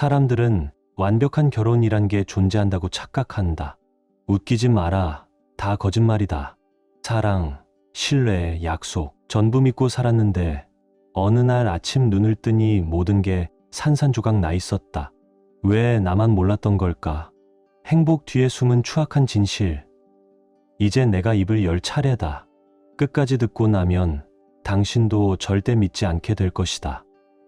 사람들은 완벽한 결혼이란 게 존재한다고 착각한다. 웃기지 마라. 다 거짓말이다. 사랑, 신뢰, 약속 전부 믿고 살았는데 어느 날 아침 눈을 뜨니 모든 게 산산조각 나 있었다. 왜 나만 몰랐던 걸까? 행복 뒤에 숨은 추악한 진실. 이제 내가 입을 열 차례다. 끝까지 듣고 나면 당신도 절대 믿지 않게 될 것이다.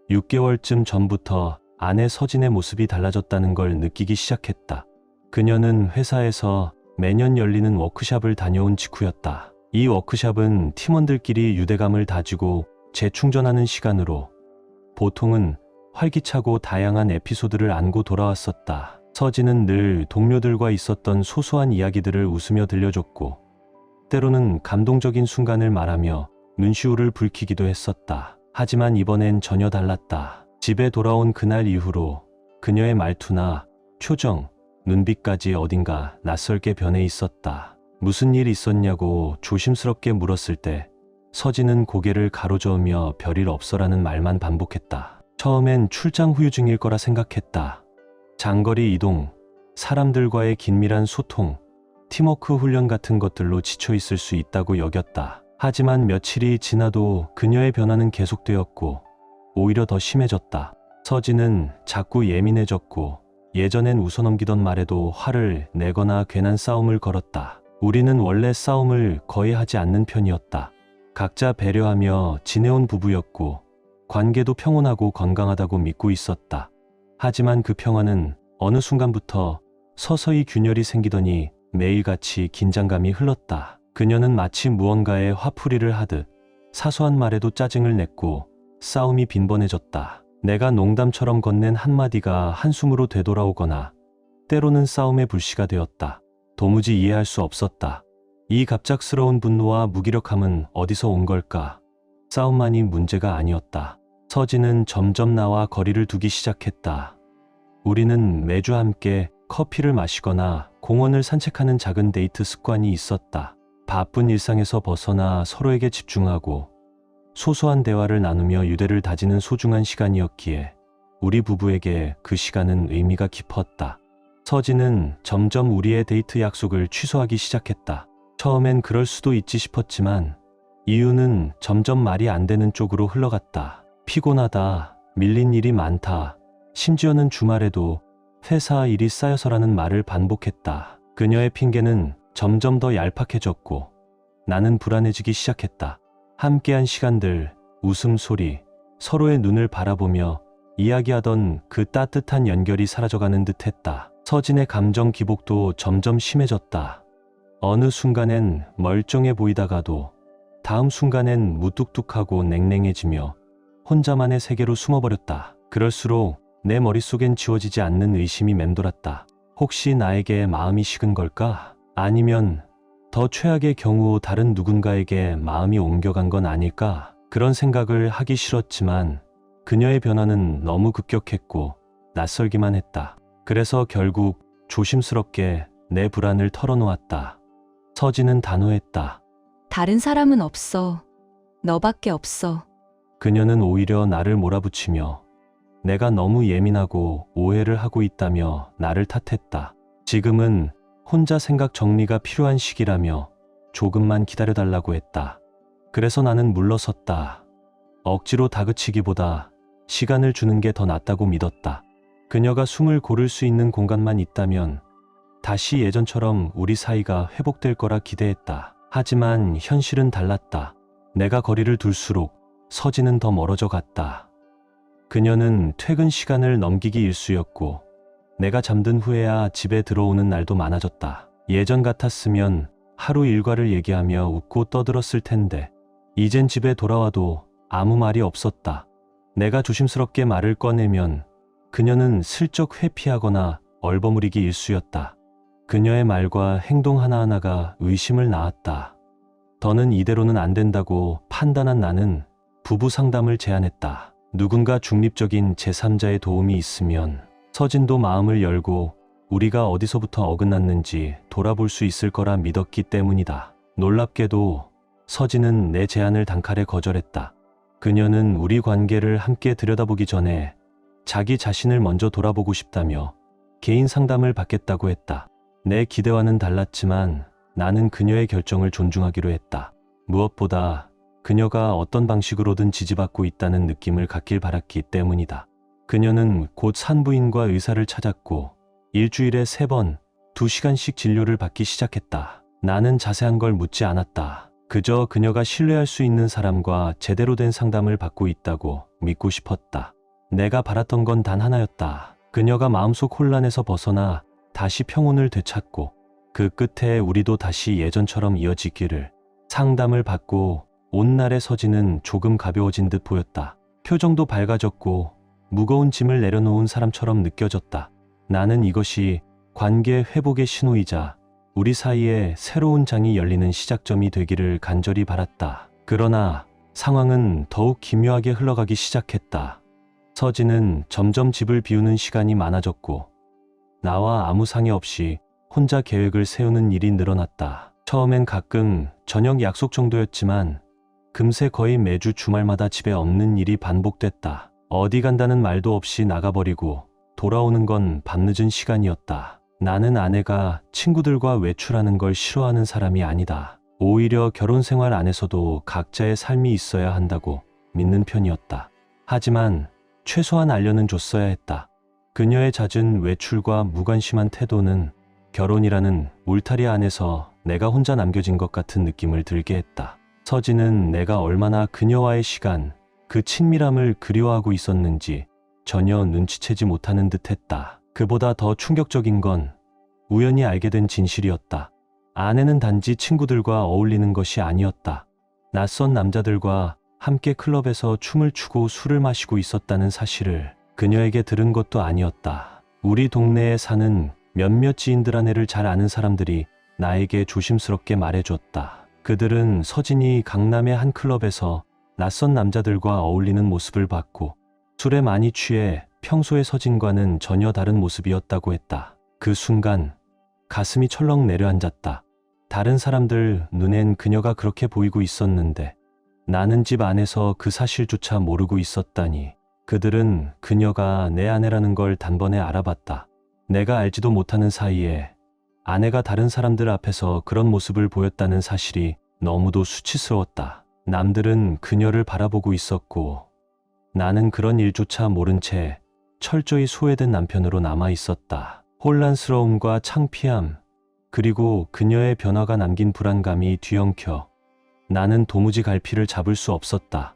6개월쯤 전부터 아내 서진의 모습이 달라졌다는 걸 느끼기 시작했다. 그녀는 회사에서 매년 열리는 워크숍을 다녀온 직후였다. 이 워크숍은 팀원들끼리 유대감을 다지고 재충전하는 시간으로 보통은 활기차고 다양한 에피소드를 안고 돌아왔었다. 서진은 늘 동료들과 있었던 소소한 이야기들을 웃으며 들려줬고 때로는 감동적인 순간을 말하며 눈시울을 붉히기도 했었다. 하지만 이번엔 전혀 달랐다. 집에 돌아온 그날 이후로 그녀의 말투나 표정, 눈빛까지 어딘가 낯설게 변해 있었다. 무슨 일 있었냐고 조심스럽게 물었을 때 서진은 고개를 가로저으며 별일 없어라는 말만 반복했다. 처음엔 출장 후유 중일 거라 생각했다. 장거리 이동, 사람들과의 긴밀한 소통, 팀워크 훈련 같은 것들로 지쳐 있을 수 있다고 여겼다. 하지만 며칠이 지나도 그녀의 변화는 계속되었고 오히려 더 심해졌다. 서진은 자꾸 예민해졌고 예전엔 웃어넘기던 말에도 화를 내거나 괜한 싸움을 걸었다. 우리는 원래 싸움을 거의 하지 않는 편이었다. 각자 배려하며 지내온 부부였고 관계도 평온하고 건강하다고 믿고 있었다. 하지만 그 평화는 어느 순간부터 서서히 균열이 생기더니 매일같이 긴장감이 흘렀다. 그녀는 마치 무언가에 화풀이를 하듯 사소한 말에도 짜증을 냈고 싸움이 빈번해졌다. 내가 농담처럼 건넨 한마디가 한숨으로 되돌아오거나 때로는 싸움의 불씨가 되었다. 도무지 이해할 수 없었다. 이 갑작스러운 분노와 무기력함은 어디서 온 걸까? 싸움만이 문제가 아니었다. 서진은 점점 나와 거리를 두기 시작했다. 우리는 매주 함께 커피를 마시거나 공원을 산책하는 작은 데이트 습관이 있었다. 바쁜 일상에서 벗어나 서로에게 집중하고 소소한 대화를 나누며 유대를 다지는 소중한 시간이었기에 우리 부부에게 그 시간은 의미가 깊었다. 서진은 점점 우리의 데이트 약속을 취소하기 시작했다. 처음엔 그럴 수도 있지 싶었지만 이유는 점점 말이 안 되는 쪽으로 흘러갔다. 피곤하다, 밀린 일이 많다, 심지어는 주말에도 회사 일이 쌓여서라는 말을 반복했다. 그녀의 핑계는 점점 더 얄팍해졌고 나는 불안해지기 시작했다. 함께한 시간들, 웃음소리, 서로의 눈을 바라보며 이야기하던 그 따뜻한 연결이 사라져가는 듯했다. 서진의 감정 기복도 점점 심해졌다. 어느 순간엔 멀쩡해 보이다가도 다음 순간엔 무뚝뚝하고 냉랭해지며 혼자만의 세계로 숨어버렸다. 그럴수록 내 머릿속엔 지워지지 않는 의심이 맴돌았다. 혹시 나에게 마음이 식은 걸까? 아니면 더 최악의 경우 다른 누군가에게 마음이 옮겨간 건 아닐까? 그런 생각을 하기 싫었지만 그녀의 변화는 너무 급격했고 낯설기만 했다. 그래서 결국 조심스럽게 내 불안을 털어놓았다. 서진은 단호했다. 다른 사람은 없어. 너밖에 없어. 그녀는 오히려 나를 몰아붙이며 내가 너무 예민하고 오해를 하고 있다며 나를 탓했다. 지금은 혼자 생각 정리가 필요한 시기라며 조금만 기다려달라고 했다. 그래서 나는 물러섰다. 억지로 다그치기보다 시간을 주는 게 더 낫다고 믿었다. 그녀가 숨을 고를 수 있는 공간만 있다면 다시 예전처럼 우리 사이가 회복될 거라 기대했다. 하지만 현실은 달랐다. 내가 거리를 둘수록 서진은 더 멀어져 갔다. 그녀는 퇴근 시간을 넘기기 일쑤였고 내가 잠든 후에야 집에 들어오는 날도 많아졌다. 예전 같았으면 하루 일과를 얘기하며 웃고 떠들었을 텐데 이젠 집에 돌아와도 아무 말이 없었다. 내가 조심스럽게 말을 꺼내면 그녀는 슬쩍 회피하거나 얼버무리기 일쑤였다. 그녀의 말과 행동 하나하나가 의심을 낳았다. 더는 이대로는 안 된다고 판단한 나는 부부 상담을 제안했다. 누군가 중립적인 제3자의 도움이 있으면 서진도 마음을 열고 우리가 어디서부터 어긋났는지 돌아볼 수 있을 거라 믿었기 때문이다. 놀랍게도 서진은 내 제안을 단칼에 거절했다. 그녀는 우리 관계를 함께 들여다보기 전에 자기 자신을 먼저 돌아보고 싶다며 개인 상담을 받겠다고 했다. 내 기대와는 달랐지만 나는 그녀의 결정을 존중하기로 했다. 무엇보다 그녀가 어떤 방식으로든 지지받고 있다는 느낌을 갖길 바랐기 때문이다. 그녀는 곧 산부인과 의사를 찾았고 일주일에 3번, 2시간씩 진료를 받기 시작했다. 나는 자세한 걸 묻지 않았다. 그저 그녀가 신뢰할 수 있는 사람과 제대로 된 상담을 받고 있다고 믿고 싶었다. 내가 바랐던 건 단 하나였다. 그녀가 마음속 혼란에서 벗어나 다시 평온을 되찾고 그 끝에 우리도 다시 예전처럼 이어지기를. 상담을 받고 온 날의 서진은 조금 가벼워진 듯 보였다. 표정도 밝아졌고 무거운 짐을 내려놓은 사람처럼 느껴졌다. 나는 이것이 관계 회복의 신호이자 우리 사이에 새로운 장이 열리는 시작점이 되기를 간절히 바랐다. 그러나 상황은 더욱 기묘하게 흘러가기 시작했다. 서진은 점점 집을 비우는 시간이 많아졌고 나와 아무 상의 없이 혼자 계획을 세우는 일이 늘어났다. 처음엔 가끔 저녁 약속 정도였지만 금세 거의 매주 주말마다 집에 없는 일이 반복됐다. 어디 간다는 말도 없이 나가버리고 돌아오는 건 밤늦은 시간이었다. 나는 아내가 친구들과 외출하는 걸 싫어하는 사람이 아니다. 오히려 결혼 생활 안에서도 각자의 삶이 있어야 한다고 믿는 편이었다. 하지만 최소한 알려는 줬어야 했다. 그녀의 잦은 외출과 무관심한 태도는 결혼이라는 울타리 안에서 내가 혼자 남겨진 것 같은 느낌을 들게 했다. 서진은 내가 얼마나 그녀와의 시간, 그 친밀함을 그리워하고 있었는지 전혀 눈치채지 못하는 듯했다. 그보다 더 충격적인 건 우연히 알게 된 진실이었다. 아내는 단지 친구들과 어울리는 것이 아니었다. 낯선 남자들과 함께 클럽에서 춤을 추고 술을 마시고 있었다는 사실을 그녀에게 들은 것도 아니었다. 우리 동네에 사는 몇몇 지인들 아내를 잘 아는 사람들이 나에게 조심스럽게 말해줬다. 그들은 서진이 강남의 한 클럽에서 낯선 남자들과 어울리는 모습을 봤고 술에 많이 취해 평소의 서진과는 전혀 다른 모습이었다고 했다. 그 순간 가슴이 철렁 내려앉았다. 다른 사람들 눈엔 그녀가 그렇게 보이고 있었는데 나는 집 안에서 그 사실조차 모르고 있었다니. 그들은 그녀가 내 아내라는 걸 단번에 알아봤다. 내가 알지도 못하는 사이에 아내가 다른 사람들 앞에서 그런 모습을 보였다는 사실이 너무도 수치스러웠다. 남들은 그녀를 바라보고 있었고 나는 그런 일조차 모른 채 철저히 소외된 남편으로 남아 있었다. 혼란스러움과 창피함, 그리고 그녀의 변화가 남긴 불안감이 뒤엉켜 나는 도무지 갈피를 잡을 수 없었다.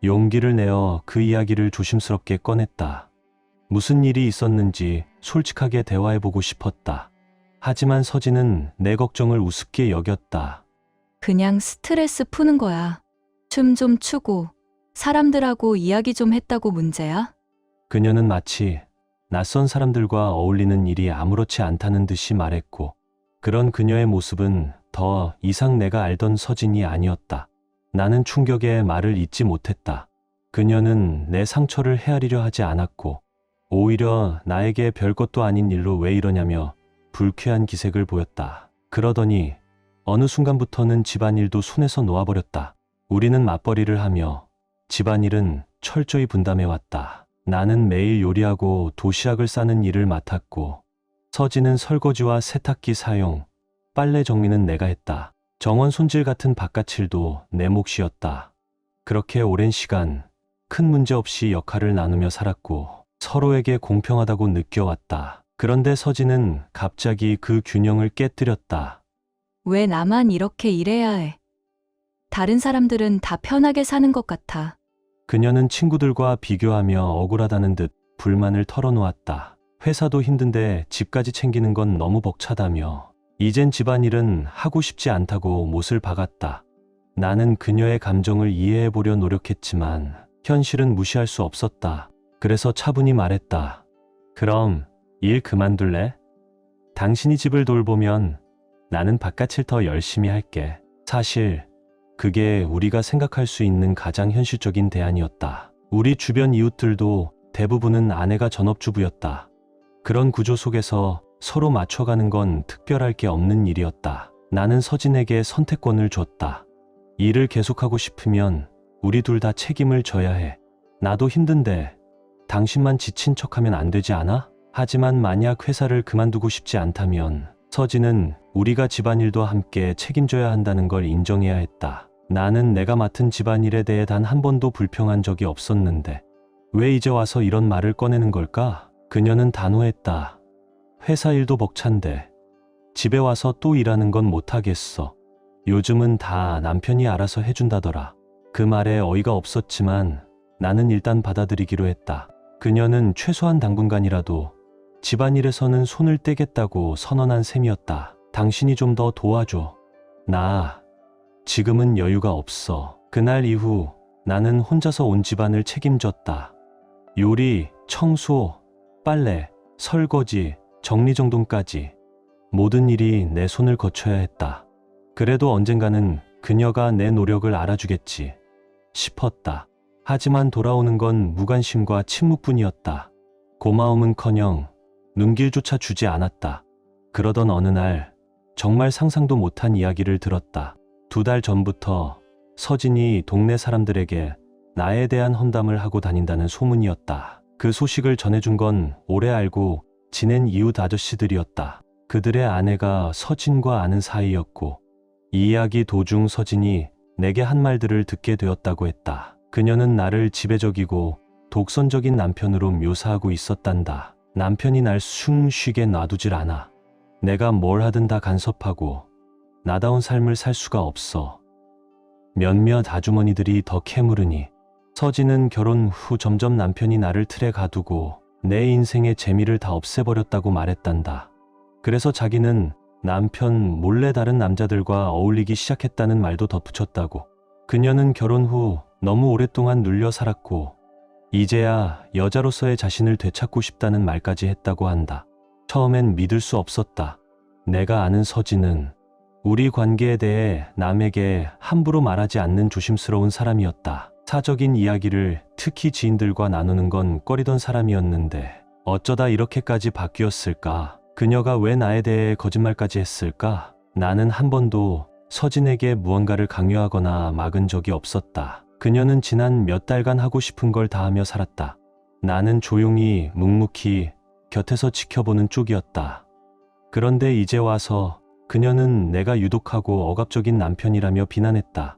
용기를 내어 그 이야기를 조심스럽게 꺼냈다. 무슨 일이 있었는지 솔직하게 대화해보고 싶었다. 하지만 서진은 내 걱정을 우습게 여겼다. 그냥 스트레스 푸는 거야. 춤 좀 추고 사람들하고 이야기 좀 했다고 문제야? 그녀는 마치 낯선 사람들과 어울리는 일이 아무렇지 않다는 듯이 말했고 그런 그녀의 모습은 더 이상 내가 알던 서진이 아니었다. 나는 충격에 말을 잇지 못했다. 그녀는 내 상처를 헤아리려 하지 않았고 오히려 나에게 별것도 아닌 일로 왜 이러냐며 불쾌한 기색을 보였다. 그러더니 어느 순간부터는 집안일도 손에서 놓아버렸다. 우리는 맞벌이를 하며 집안일은 철저히 분담해왔다. 나는 매일 요리하고 도시락을 싸는 일을 맡았고 서진은 설거지와 세탁기 사용, 빨래 정리는 내가 했다. 정원 손질 같은 바깥일도 내 몫이었다. 그렇게 오랜 시간 큰 문제 없이 역할을 나누며 살았고 서로에게 공평하다고 느껴왔다. 그런데 서진은 갑자기 그 균형을 깨뜨렸다. 왜 나만 이렇게 일해야 해? 다른 사람들은 다 편하게 사는 것 같아. 그녀는 친구들과 비교하며 억울하다는 듯 불만을 털어놓았다. 회사도 힘든데 집까지 챙기는 건 너무 벅차다며 이젠 집안일은 하고 싶지 않다고 못을 박았다. 나는 그녀의 감정을 이해해보려 노력했지만 현실은 무시할 수 없었다. 그래서 차분히 말했다. 그럼 일 그만둘래? 당신이 집을 돌보면 나는 바깥일 더 열심히 할게. 사실 그게 우리가 생각할 수 있는 가장 현실적인 대안이었다. 우리 주변 이웃들도 대부분은 아내가 전업주부였다. 그런 구조 속에서 서로 맞춰가는 건 특별할 게 없는 일이었다. 나는 서진에게 선택권을 줬다. 일을 계속하고 싶으면 우리 둘 다 책임을 져야 해. 나도 힘든데 당신만 지친 척하면 안 되지 않아? 하지만 만약 회사를 그만두고 싶지 않다면 서진은 우리가 집안일도 함께 책임져야 한다는 걸 인정해야 했다. 나는 내가 맡은 집안일에 대해 단 한 번도 불평한 적이 없었는데 왜 이제 와서 이런 말을 꺼내는 걸까? 그녀는 단호했다. 회사 일도 벅찬데 집에 와서 또 일하는 건 못하겠어. 요즘은 다 남편이 알아서 해준다더라. 그 말에 어이가 없었지만 나는 일단 받아들이기로 했다. 그녀는 최소한 당분간이라도 집안일에서는 손을 떼겠다고 선언한 셈이었다. 당신이 좀 더 도와줘. 나 지금은 여유가 없어. 그날 이후 나는 혼자서 온 집안을 책임졌다. 요리, 청소, 빨래, 설거지, 정리정돈까지 모든 일이 내 손을 거쳐야 했다. 그래도 언젠가는 그녀가 내 노력을 알아주겠지 싶었다. 하지만 돌아오는 건 무관심과 침묵뿐이었다. 고마움은커녕 눈길조차 주지 않았다. 그러던 어느 날 정말 상상도 못한 이야기를 들었다. 2달 전부터 서진이 동네 사람들에게 나에 대한 험담을 하고 다닌다는 소문이었다. 그 소식을 전해준 건 오래 알고 지낸 이웃 아저씨들이었다. 그들의 아내가 서진과 아는 사이였고 이 이야기 도중 서진이 내게 한 말들을 듣게 되었다고 했다. 그녀는 나를 지배적이고 독선적인 남편으로 묘사하고 있었단다. 남편이 날 숨 쉬게 놔두질 않아. 내가 뭘 하든 다 간섭하고 나다운 삶을 살 수가 없어. 몇몇 아주머니들이 더 캐물으니 서진은 결혼 후 점점 남편이 나를 틀에 가두고 내 인생의 재미를 다 없애버렸다고 말했단다. 그래서 자기는 남편 몰래 다른 남자들과 어울리기 시작했다는 말도 덧붙였다고. 그녀는 결혼 후 너무 오랫동안 눌려 살았고 이제야 여자로서의 자신을 되찾고 싶다는 말까지 했다고 한다. 처음엔 믿을 수 없었다. 내가 아는 서진은 우리 관계에 대해 남에게 함부로 말하지 않는 조심스러운 사람이었다. 사적인 이야기를 특히 지인들과 나누는 건 꺼리던 사람이었는데 어쩌다 이렇게까지 바뀌었을까? 그녀가 왜 나에 대해 거짓말까지 했을까? 나는 한 번도 서진에게 무언가를 강요하거나 막은 적이 없었다. 그녀는 지난 몇 달간 하고 싶은 걸 다 하며 살았다. 나는 조용히 묵묵히 곁에서 지켜보는 쪽이었다. 그런데 이제 와서 그녀는 내가 유독하고 억압적인 남편이라며 비난했다.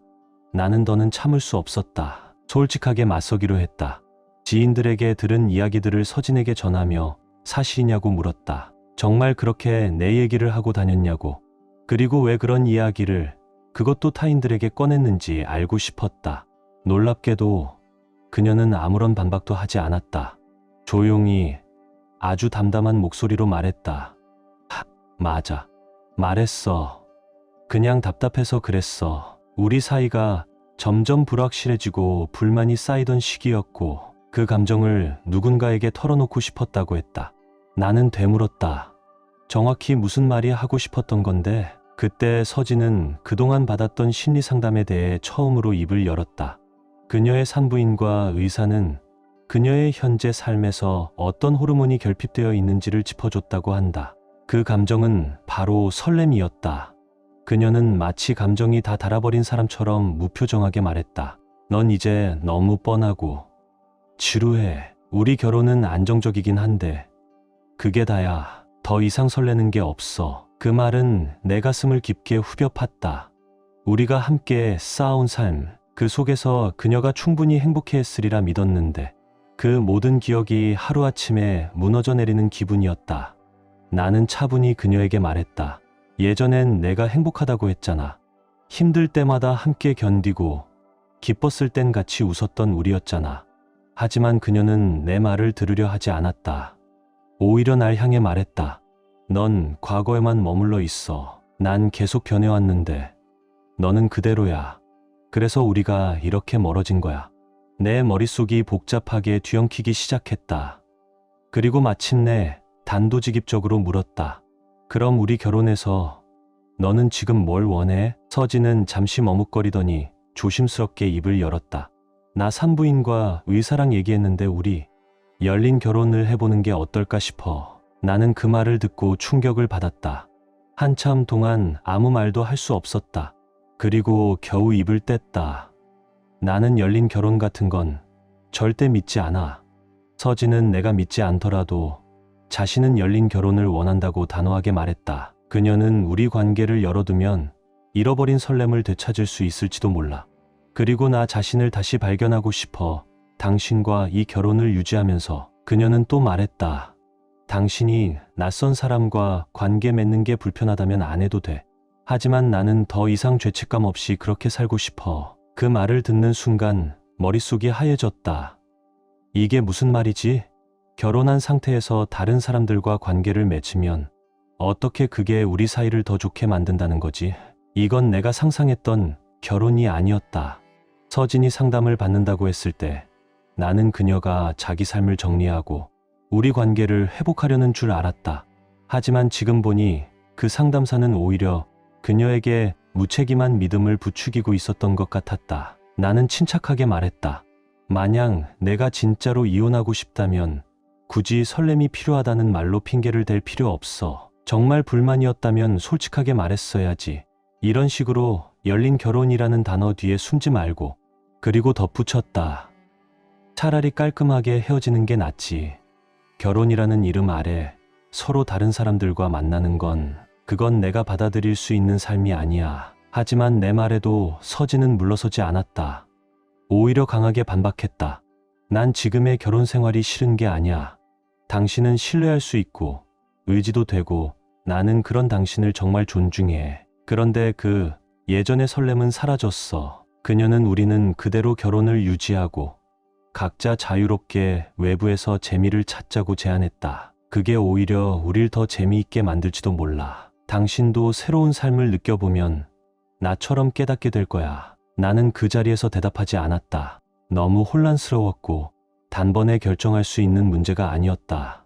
나는 더는 참을 수 없었다. 솔직하게 맞서기로 했다. 지인들에게 들은 이야기들을 서진에게 전하며 사실이냐고 물었다. 정말 그렇게 내 얘기를 하고 다녔냐고. 그리고 왜 그런 이야기를 그것도 타인들에게 꺼냈는지 알고 싶었다. 놀랍게도 그녀는 아무런 반박도 하지 않았다. 조용히 아주 담담한 목소리로 말했다. 맞아. 말했어. 그냥 답답해서 그랬어. 우리 사이가 점점 불확실해지고 불만이 쌓이던 시기였고 그 감정을 누군가에게 털어놓고 싶었다고 했다. 나는 되물었다. 정확히 무슨 말이 하고 싶었던 건데 그때 서진은 그동안 받았던 심리 상담에 대해 처음으로 입을 열었다. 그녀의 산부인과 의사는 그녀의 현재 삶에서 어떤 호르몬이 결핍되어 있는지를 짚어줬다고 한다. 그 감정은 바로 설렘이었다. 그녀는 마치 감정이 다 닳아버린 사람처럼 무표정하게 말했다. 넌 이제 너무 뻔하고 지루해. 우리 결혼은 안정적이긴 한데 그게 다야. 더 이상 설레는 게 없어. 그 말은 내 가슴을 깊게 후벼 팠다. 우리가 함께 쌓아온 삶, 그 속에서 그녀가 충분히 행복해했으리라 믿었는데 그 모든 기억이 하루아침에 무너져 내리는 기분이었다. 나는 차분히 그녀에게 말했다. 예전엔 내가 행복하다고 했잖아. 힘들 때마다 함께 견디고 기뻤을 땐 같이 웃었던 우리였잖아. 하지만 그녀는 내 말을 들으려 하지 않았다. 오히려 날 향해 말했다. 넌 과거에만 머물러 있어. 난 계속 변해왔는데 너는 그대로야. 그래서 우리가 이렇게 멀어진 거야. 내 머릿속이 복잡하게 뒤엉키기 시작했다. 그리고 마침내 단도직입적으로 물었다. 그럼 우리 결혼해서 너는 지금 뭘 원해? 서진은 잠시 머뭇거리더니 조심스럽게 입을 열었다. 나 산부인과 의사랑 얘기했는데 우리 열린 결혼을 해보는 게 어떨까 싶어. 나는 그 말을 듣고 충격을 받았다. 한참 동안 아무 말도 할 수 없었다. 그리고 겨우 입을 뗐다. 나는 열린 결혼 같은 건 절대 믿지 않아. 서진은 내가 믿지 않더라도 자신은 열린 결혼을 원한다고 단호하게 말했다. 그녀는 우리 관계를 열어두면 잃어버린 설렘을 되찾을 수 있을지도 몰라. 그리고 나 자신을 다시 발견하고 싶어 당신과 이 결혼을 유지하면서 그녀는 또 말했다. 당신이 낯선 사람과 관계 맺는 게 불편하다면 안 해도 돼. 하지만 나는 더 이상 죄책감 없이 그렇게 살고 싶어. 그 말을 듣는 순간 머릿속이 하얘졌다. 이게 무슨 말이지? 결혼한 상태에서 다른 사람들과 관계를 맺으면 어떻게 그게 우리 사이를 더 좋게 만든다는 거지? 이건 내가 상상했던 결혼이 아니었다. 서진이 상담을 받는다고 했을 때 나는 그녀가 자기 삶을 정리하고 우리 관계를 회복하려는 줄 알았다. 하지만 지금 보니 그 상담사는 오히려 그녀에게 무책임한 믿음을 부추기고 있었던 것 같았다. 나는 침착하게 말했다. 만약 내가 진짜로 이혼하고 싶다면 굳이 설렘이 필요하다는 말로 핑계를 댈 필요 없어. 정말 불만이었다면 솔직하게 말했어야지. 이런 식으로 열린 결혼이라는 단어 뒤에 숨지 말고. 그리고 덧붙였다. 차라리 깔끔하게 헤어지는 게 낫지. 결혼이라는 이름 아래 서로 다른 사람들과 만나는 건 그건 내가 받아들일 수 있는 삶이 아니야. 하지만 내 말에도 서진은 물러서지 않았다. 오히려 강하게 반박했다. 난 지금의 결혼 생활이 싫은 게 아니야. 당신은 신뢰할 수 있고 의지도 되고 나는 그런 당신을 정말 존중해. 그런데 그 예전의 설렘은 사라졌어. 그녀는 우리는 그대로 결혼을 유지하고 각자 자유롭게 외부에서 재미를 찾자고 제안했다. 그게 오히려 우릴 더 재미있게 만들지도 몰라. 당신도 새로운 삶을 느껴보면 나처럼 깨닫게 될 거야. 나는 그 자리에서 대답하지 않았다. 너무 혼란스러웠고 단번에 결정할 수 있는 문제가 아니었다.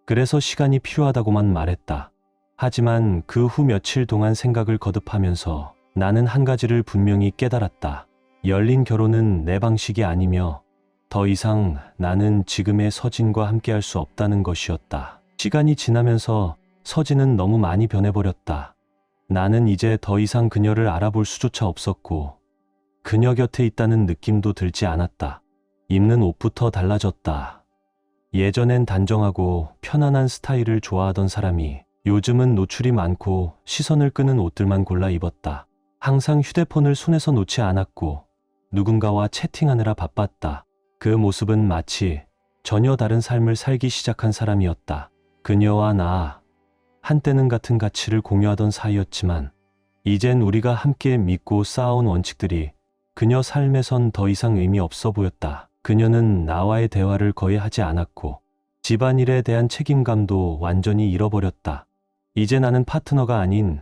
그래서 시간이 필요하다고만 말했다. 하지만 그 후 며칠 동안 생각을 거듭하면서 나는 한 가지를 분명히 깨달았다. 열린 결혼은 내 방식이 아니며 더 이상 나는 지금의 서진과 함께할 수 없다는 것이었다. 시간이 지나면서 서진은 너무 많이 변해버렸다. 나는 이제 더 이상 그녀를 알아볼 수조차 없었고 그녀 곁에 있다는 느낌도 들지 않았다. 입는 옷부터 달라졌다. 예전엔 단정하고 편안한 스타일을 좋아하던 사람이 요즘은 노출이 많고 시선을 끄는 옷들만 골라 입었다. 항상 휴대폰을 손에서 놓지 않았고 누군가와 채팅하느라 바빴다. 그 모습은 마치 전혀 다른 삶을 살기 시작한 사람이었다. 그녀와 나, 한때는 같은 가치를 공유하던 사이였지만 이젠 우리가 함께 믿고 쌓아온 원칙들이 그녀 삶에선 더 이상 의미 없어 보였다. 그녀는 나와의 대화를 거의 하지 않았고 집안일에 대한 책임감도 완전히 잃어버렸다. 이제 나는 파트너가 아닌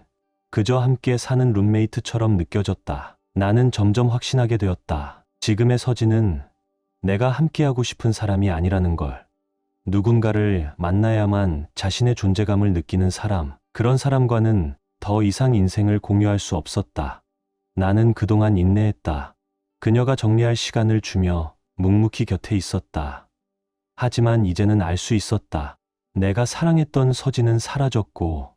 그저 함께 사는 룸메이트처럼 느껴졌다. 나는 점점 확신하게 되었다. 지금의 서진은 내가 함께하고 싶은 사람이 아니라는 걸. 누군가를 만나야만 자신의 존재감을 느끼는 사람, 그런 사람과는 더 이상 인생을 공유할 수 없었다. 나는 그동안 인내했다. 그녀가 정리할 시간을 주며 묵묵히 곁에 있었다. 하지만 이제는 알 수 있었다. 내가 사랑했던 서진은 사라졌고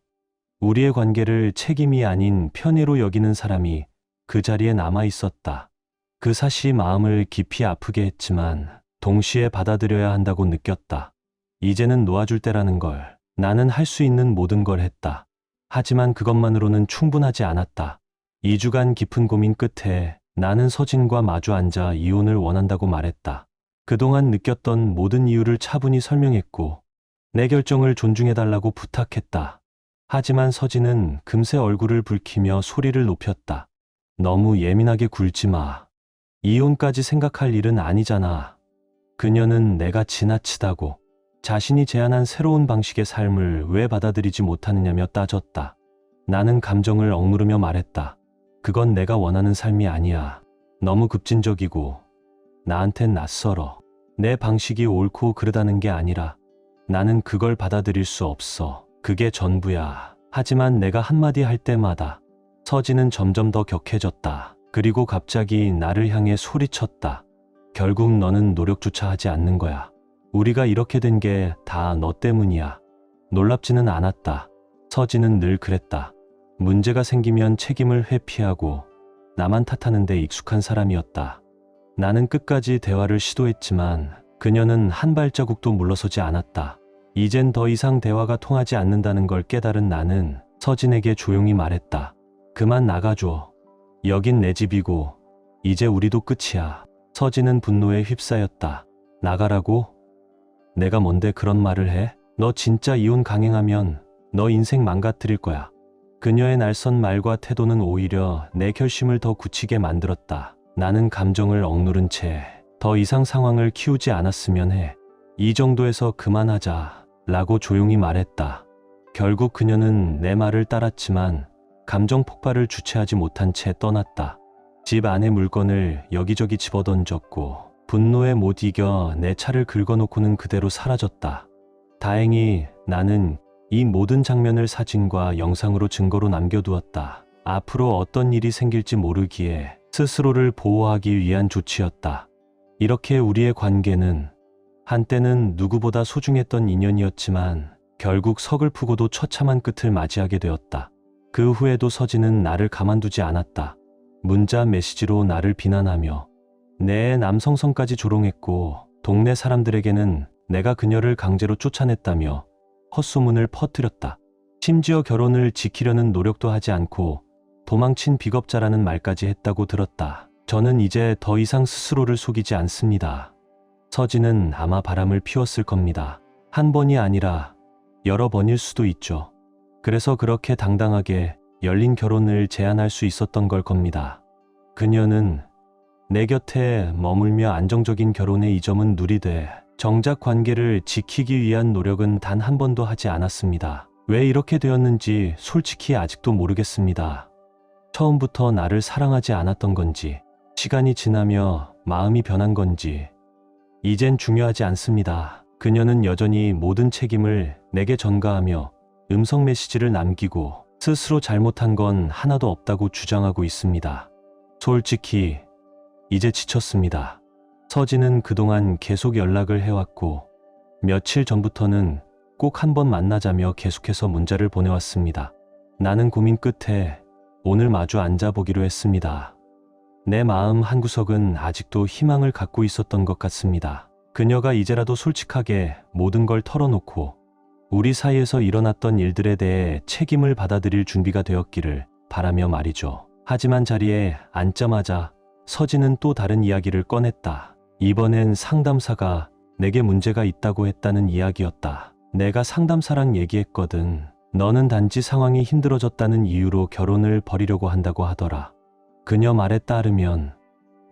우리의 관계를 책임이 아닌 편의로 여기는 사람이 그 자리에 남아 있었다. 그 사실이 마음을 깊이 아프게 했지만 동시에 받아들여야 한다고 느꼈다. 이제는 놓아줄 때라는 걸. 나는 할 수 있는 모든 걸 했다. 하지만 그것만으로는 충분하지 않았다. 2주간 깊은 고민 끝에 나는 서진과 마주 앉아 이혼을 원한다고 말했다. 그동안 느꼈던 모든 이유를 차분히 설명했고 내 결정을 존중해달라고 부탁했다. 하지만 서진은 금세 얼굴을 붉히며 소리를 높였다. 너무 예민하게 굴지 마. 이혼까지 생각할 일은 아니잖아. 그녀는 내가 지나치다고 자신이 제안한 새로운 방식의 삶을 왜 받아들이지 못하느냐며 따졌다. 나는 감정을 억누르며 말했다. 그건 내가 원하는 삶이 아니야. 너무 급진적이고 나한텐 낯설어. 내 방식이 옳고 그르다는 게 아니라 나는 그걸 받아들일 수 없어. 그게 전부야. 하지만 내가 한마디 할 때마다 서진은 점점 더 격해졌다. 그리고 갑자기 나를 향해 소리쳤다. 결국 너는 노력조차 하지 않는 거야. 우리가 이렇게 된 게 다 너 때문이야. 놀랍지는 않았다. 서진은 늘 그랬다. 문제가 생기면 책임을 회피하고 나만 탓하는 데 익숙한 사람이었다. 나는 끝까지 대화를 시도했지만 그녀는 한 발자국도 물러서지 않았다. 이젠 더 이상 대화가 통하지 않는다는 걸 깨달은 나는 서진에게 조용히 말했다. 그만 나가줘. 여긴 내 집이고 이제 우리도 끝이야. 서진은 분노에 휩싸였다. 나가라고? 내가 뭔데 그런 말을 해? 너 진짜 이혼 강행하면 너 인생 망가뜨릴 거야. 그녀의 날선 말과 태도는 오히려 내 결심을 더 굳히게 만들었다. 나는 감정을 억누른 채 더 이상 상황을 키우지 않았으면 해. 이 정도에서 그만하자 라고 조용히 말했다. 결국 그녀는 내 말을 따랐지만 감정 폭발을 주체하지 못한 채 떠났다. 집 안의 물건을 여기저기 집어던졌고 분노에 못 이겨 내 차를 긁어놓고는 그대로 사라졌다. 다행히 나는 이 모든 장면을 사진과 영상으로 증거로 남겨두었다. 앞으로 어떤 일이 생길지 모르기에 스스로를 보호하기 위한 조치였다. 이렇게 우리의 관계는 한때는 누구보다 소중했던 인연이었지만 결국 서글프고도 처참한 끝을 맞이하게 되었다. 그 후에도 서진은 나를 가만두지 않았다. 문자 메시지로 나를 비난하며 내 남성성까지 조롱했고 동네 사람들에게는 내가 그녀를 강제로 쫓아냈다며 헛소문을 퍼뜨렸다. 심지어 결혼을 지키려는 노력도 하지 않고 도망친 비겁자라는 말까지 했다고 들었다. 저는 이제 더 이상 스스로를 속이지 않습니다. 서진은 아마 바람을 피웠을 겁니다. 한 번이 아니라 여러 번일 수도 있죠. 그래서 그렇게 당당하게 열린 결혼을 제안할 수 있었던 걸 겁니다. 그녀는 내 곁에 머물며 안정적인 결혼의 이점은 누리되 정작 관계를 지키기 위한 노력은 단 한 번도 하지 않았습니다. 왜 이렇게 되었는지 솔직히 아직도 모르겠습니다. 처음부터 나를 사랑하지 않았던 건지, 시간이 지나며 마음이 변한 건지, 이젠 중요하지 않습니다. 그녀는 여전히 모든 책임을 내게 전가하며 음성 메시지를 남기고 스스로 잘못한 건 하나도 없다고 주장하고 있습니다. 솔직히 이제 지쳤습니다. 서진은 그동안 계속 연락을 해왔고 며칠 전부터는 꼭 한번 만나자며 계속해서 문자를 보내왔습니다. 나는 고민 끝에 오늘 마주 앉아보기로 했습니다. 내 마음 한구석은 아직도 희망을 갖고 있었던 것 같습니다. 그녀가 이제라도 솔직하게 모든 걸 털어놓고 우리 사이에서 일어났던 일들에 대해 책임을 받아들일 준비가 되었기를 바라며 말이죠. 하지만 자리에 앉자마자 서진은 또 다른 이야기를 꺼냈다. 이번엔 상담사가 내게 문제가 있다고 했다는 이야기였다. 내가 상담사랑 얘기했거든. 너는 단지 상황이 힘들어졌다는 이유로 결혼을 벌이려고 한다고 하더라. 그녀 말에 따르면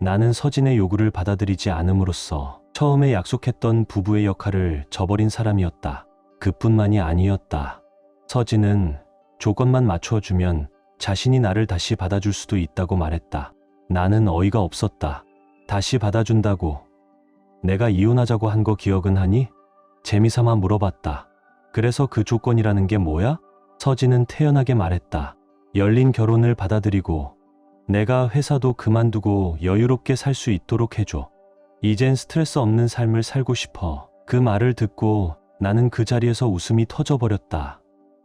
나는 서진의 요구를 받아들이지 않음으로써 처음에 약속했던 부부의 역할을 저버린 사람이었다. 그뿐만이 아니었다. 서진은 조건만 맞춰주면 자신이 나를 다시 받아줄 수도 있다고 말했다. 나는 어이가 없었다. 다시 받아준다고? 내가 이혼하자고 한 거 기억은 하니? 재미삼아 물어봤다. 그래서 그 조건이라는 게 뭐야? 서진은 태연하게 말했다. 열린 결혼을 받아들이고 내가 회사도 그만두고 여유롭게 살 수 있도록 해줘. 이젠 스트레스 없는 삶을 살고 싶어. 그 말을 듣고 나는 그 자리에서 웃음이 터져버렸다.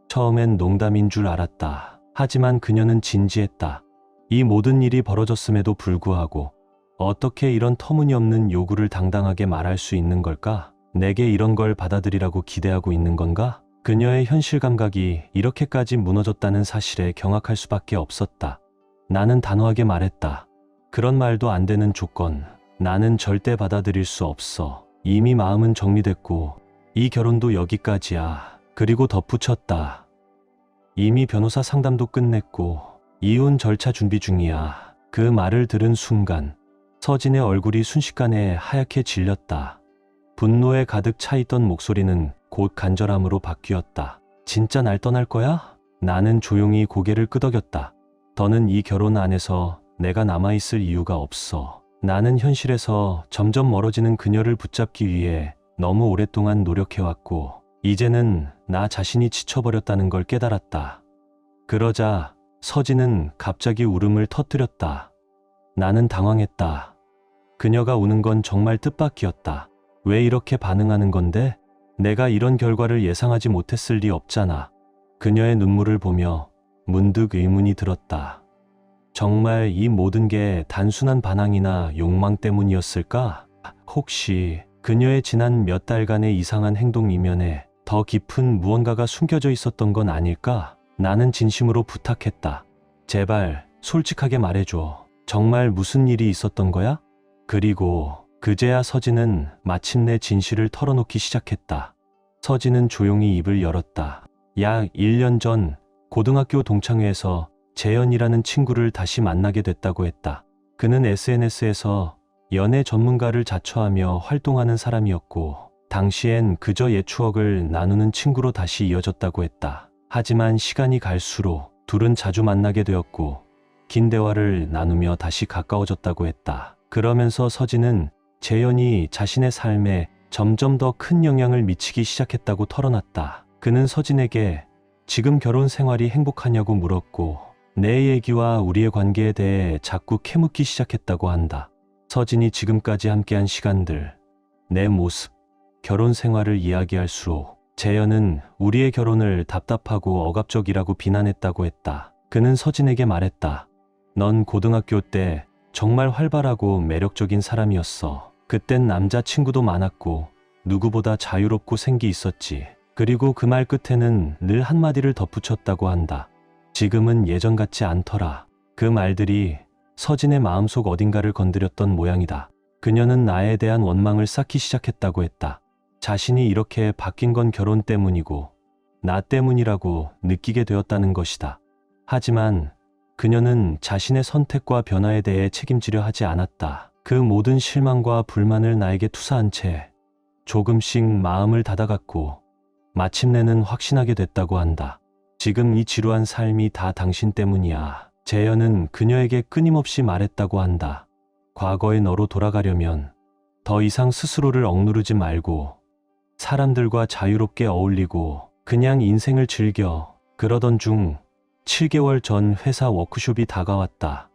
처음엔 농담인 줄 알았다. 하지만 그녀는 진지했다. 이 모든 일이 벌어졌음에도 불구하고 어떻게 이런 터무니없는 요구를 당당하게 말할 수 있는 걸까? 내게 이런 걸 받아들이라고 기대하고 있는 건가? 그녀의 현실 감각이 이렇게까지 무너졌다는 사실에 경악할 수밖에 없었다. 나는 단호하게 말했다. 그런 말도 안 되는 조건, 나는 절대 받아들일 수 없어. 이미 마음은 정리됐고 이 결혼도 여기까지야. 그리고 덧붙였다. 이미 변호사 상담도 끝냈고 이혼 절차 준비 중이야. 그 말을 들은 순간 서진의 얼굴이 순식간에 하얗게 질렸다. 분노에 가득 차있던 목소리는 곧 간절함으로 바뀌었다. 진짜 날 떠날 거야? 나는 조용히 고개를 끄덕였다. 더는 이 결혼 안에서 내가 남아있을 이유가 없어. 나는 현실에서 점점 멀어지는 그녀를 붙잡기 위해 너무 오랫동안 노력해왔고 이제는 나 자신이 지쳐버렸다는 걸 깨달았다. 그러자 서진은 갑자기 울음을 터뜨렸다. 나는 당황했다. 그녀가 우는 건 정말 뜻밖이었다. 왜 이렇게 반응하는 건데? 내가 이런 결과를 예상하지 못했을 리 없잖아. 그녀의 눈물을 보며 문득 의문이 들었다. 정말 이 모든 게 단순한 반항이나 욕망 때문이었을까? 혹시 그녀의 지난 몇 달간의 이상한 행동 이면에 더 깊은 무언가가 숨겨져 있었던 건 아닐까? 나는 진심으로 부탁했다. 제발 솔직하게 말해줘. 정말 무슨 일이 있었던 거야? 그리고 그제야 서진은 마침내 진실을 털어놓기 시작했다. 서진은 조용히 입을 열었다. 약 1년 전 고등학교 동창회에서 재현이라는 친구를 다시 만나게 됐다고 했다. 그는 SNS에서 연애 전문가를 자처하며 활동하는 사람이었고 당시엔 그저 옛 추억을 나누는 친구로 다시 이어졌다고 했다. 하지만 시간이 갈수록 둘은 자주 만나게 되었고 긴 대화를 나누며 다시 가까워졌다고 했다. 그러면서 서진은 재현이 자신의 삶에 점점 더 큰 영향을 미치기 시작했다고 털어놨다. 그는 서진에게 지금 결혼 생활이 행복하냐고 물었고 내 얘기와 우리의 관계에 대해 자꾸 캐묻기 시작했다고 한다. 서진이 지금까지 함께한 시간들, 내 모습, 결혼 생활을 이야기할수록 재현은 우리의 결혼을 답답하고 억압적이라고 비난했다고 했다. 그는 서진에게 말했다. 넌 고등학교 때 정말 활발하고 매력적인 사람이었어. 그땐 남자친구도 많았고 누구보다 자유롭고 생기 있었지. 그리고 그 말 끝에는 늘 한마디를 덧붙였다고 한다. 지금은 예전 같지 않더라. 그 말들이 서진의 마음속 어딘가를 건드렸던 모양이다. 그녀는 나에 대한 원망을 쌓기 시작했다고 했다. 자신이 이렇게 바뀐 건 결혼 때문이고 나 때문이라고 느끼게 되었다는 것이다. 하지만 그녀는 자신의 선택과 변화에 대해 책임지려 하지 않았다. 그 모든 실망과 불만을 나에게 투사한 채 조금씩 마음을 닫아갔고 마침내는 확신하게 됐다고 한다. 지금 이 지루한 삶이 다 당신 때문이야. 재현은 그녀에게 끊임없이 말했다고 한다. 과거의 너로 돌아가려면 더 이상 스스로를 억누르지 말고 사람들과 자유롭게 어울리고 그냥 인생을 즐겨. 그러던 중 7개월 전 회사 워크숍이 다가왔다.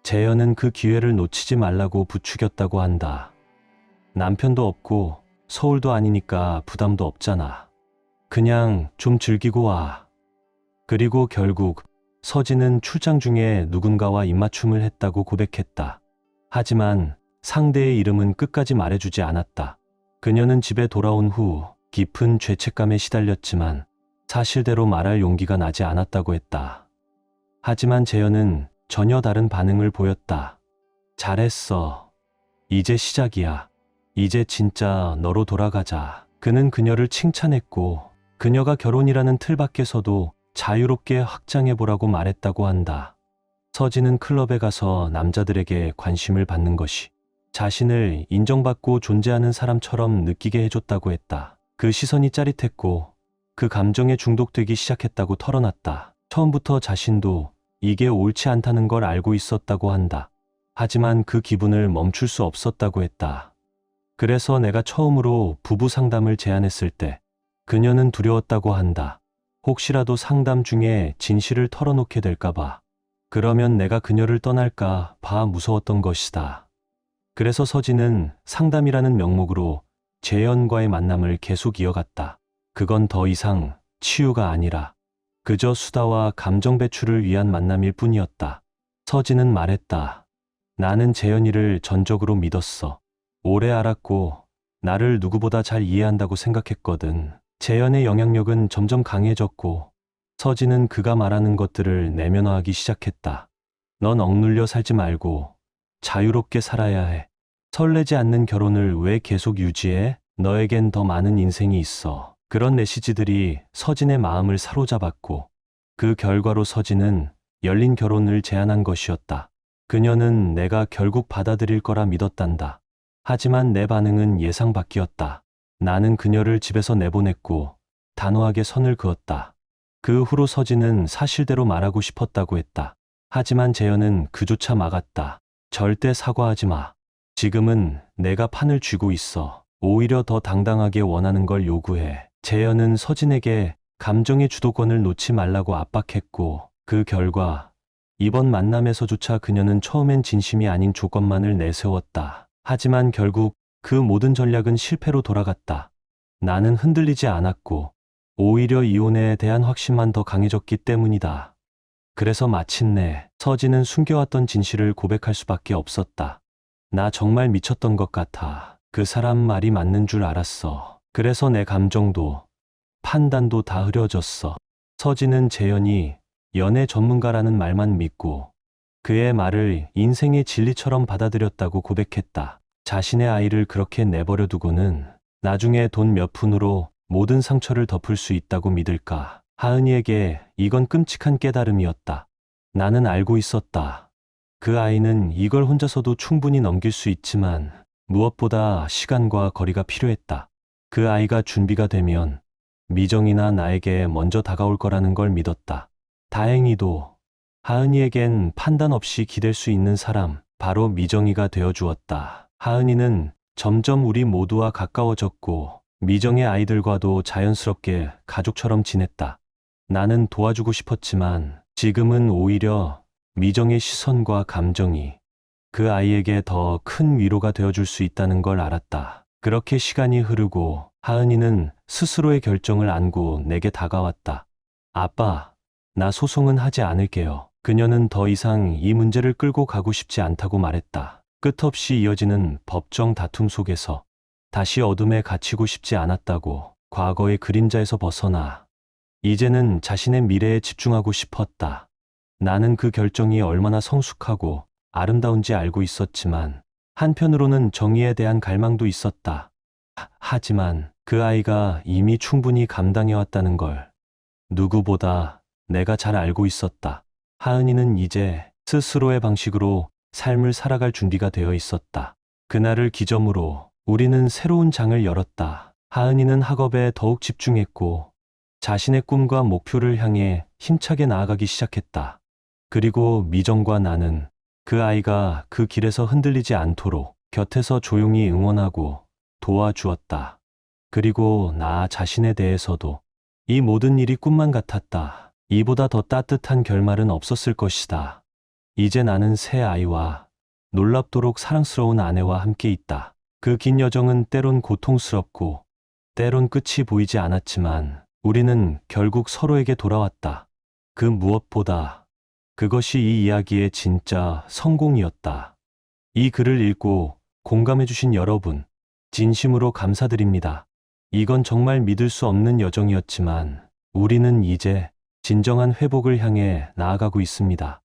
재현은 그 기회를 놓치지 말라고 부추겼다고 한다. 남편도 없고 서울도 아니니까 부담도 없잖아. 그냥 좀 즐기고 와. 그리고 결국 서진은 출장 중에 누군가와 입맞춤을 했다고 고백했다. 하지만 상대의 이름은 끝까지 말해주지 않았다. 그녀는 집에 돌아온 후 깊은 죄책감에 시달렸지만 사실대로 말할 용기가 나지 않았다고 했다. 하지만 재현은 전혀 다른 반응을 보였다. 잘했어. 이제 시작이야. 이제 진짜 너로 돌아가자. 그는 그녀를 칭찬했고 그녀가 결혼이라는 틀 밖에서도 자유롭게 확장해보라고 말했다고 한다. 서진은 클럽에 가서 남자들에게 관심을 받는 것이 자신을 인정받고 존재하는 사람처럼 느끼게 해줬다고 했다. 그 시선이 짜릿했고 그 감정에 중독되기 시작했다고 털어놨다. 처음부터 자신도 이게 옳지 않다는 걸 알고 있었다고 한다. 하지만 그 기분을 멈출 수 없었다고 했다. 그래서 내가 처음으로 부부 상담을 제안했을 때 그녀는 두려웠다고 한다. 혹시라도 상담 중에 진실을 털어놓게 될까봐. 그러면 내가 그녀를 떠날까 봐 무서웠던 것이다. 그래서 서진은 상담이라는 명목으로 재현과의 만남을 계속 이어갔다. 그건 더 이상 치유가 아니라 그저 수다와 감정 배출을 위한 만남일 뿐이었다. 서진은 말했다. 나는 재현이를 전적으로 믿었어. 오래 알았고 나를 누구보다 잘 이해한다고 생각했거든. 재현의 영향력은 점점 강해졌고 서진은 그가 말하는 것들을 내면화하기 시작했다. 넌 억눌려 살지 말고 자유롭게 살아야 해. 설레지 않는 결혼을 왜 계속 유지해? 너에겐 더 많은 인생이 있어. 그런 메시지들이 서진의 마음을 사로잡았고 그 결과로 서진은 열린 결혼을 제안한 것이었다. 그녀는 내가 결국 받아들일 거라 믿었단다. 하지만 내 반응은 예상 밖이었다. 나는 그녀를 집에서 내보냈고 단호하게 선을 그었다. 그 후로 서진은 사실대로 말하고 싶었다고 했다. 하지만 재현은 그조차 막았다. 절대 사과하지 마. 지금은 내가 판을 쥐고 있어. 오히려 더 당당하게 원하는 걸 요구해. 재현은 서진에게 감정의 주도권을 놓지 말라고 압박했고 그 결과 이번 만남에서조차 그녀는 처음엔 진심이 아닌 조건만을 내세웠다. 하지만 결국 그 모든 전략은 실패로 돌아갔다. 나는 흔들리지 않았고 오히려 이혼에 대한 확신만 더 강해졌기 때문이다. 그래서 마침내 서진은 숨겨왔던 진실을 고백할 수밖에 없었다. 나 정말 미쳤던 것 같아. 그 사람 말이 맞는 줄 알았어. 그래서 내 감정도, 판단도 다 흐려졌어. 서진은 재현이 연애 전문가라는 말만 믿고 그의 말을 인생의 진리처럼 받아들였다고 고백했다. 자신의 아이를 그렇게 내버려 두고는 나중에 돈 몇 푼으로 모든 상처를 덮을 수 있다고 믿을까? 하은이에게 이건 끔찍한 깨달음이었다. 나는 알고 있었다. 그 아이는 이걸 혼자서도 충분히 넘길 수 있지만 무엇보다 시간과 거리가 필요했다. 그 아이가 준비가 되면 미정이나 나에게 먼저 다가올 거라는 걸 믿었다. 다행히도 하은이에겐 판단 없이 기댈 수 있는 사람, 바로 미정이가 되어 주었다. 하은이는 점점 우리 모두와 가까워졌고 미정의 아이들과도 자연스럽게 가족처럼 지냈다. 나는 도와주고 싶었지만 지금은 오히려 미정의 시선과 감정이 그 아이에게 더 큰 위로가 되어줄 수 있다는 걸 알았다. 그렇게 시간이 흐르고 하은이는 스스로의 결정을 안고 내게 다가왔다. 아빠, 나 소송은 하지 않을게요. 그녀는 더 이상 이 문제를 끌고 가고 싶지 않다고 말했다. 끝없이 이어지는 법정 다툼 속에서 다시 어둠에 갇히고 싶지 않았다고, 과거의 그림자에서 벗어나 이제는 자신의 미래에 집중하고 싶었다. 나는 그 결정이 얼마나 성숙하고 아름다운지 알고 있었지만 한편으로는 정의에 대한 갈망도 있었다. 하지만 그 아이가 이미 충분히 감당해왔다는 걸 누구보다 내가 잘 알고 있었다. 하은이는 이제 스스로의 방식으로 삶을 살아갈 준비가 되어 있었다. 그날을 기점으로 우리는 새로운 장을 열었다. 하은이는 학업에 더욱 집중했고 자신의 꿈과 목표를 향해 힘차게 나아가기 시작했다. 그리고 미정과 나는 그 아이가 그 길에서 흔들리지 않도록 곁에서 조용히 응원하고 도와주었다. 그리고 나 자신에 대해서도 이 모든 일이 꿈만 같았다. 이보다 더 따뜻한 결말은 없었을 것이다. 이제 나는 새 아이와 놀랍도록 사랑스러운 아내와 함께 있다. 그 긴 여정은 때론 고통스럽고 때론 끝이 보이지 않았지만 우리는 결국 서로에게 돌아왔다. 그 무엇보다 그것이 이 이야기의 진짜 성공이었다. 이 글을 읽고 공감해주신 여러분, 진심으로 감사드립니다. 이건 정말 믿을 수 없는 여정이었지만 우리는 이제 진정한 회복을 향해 나아가고 있습니다.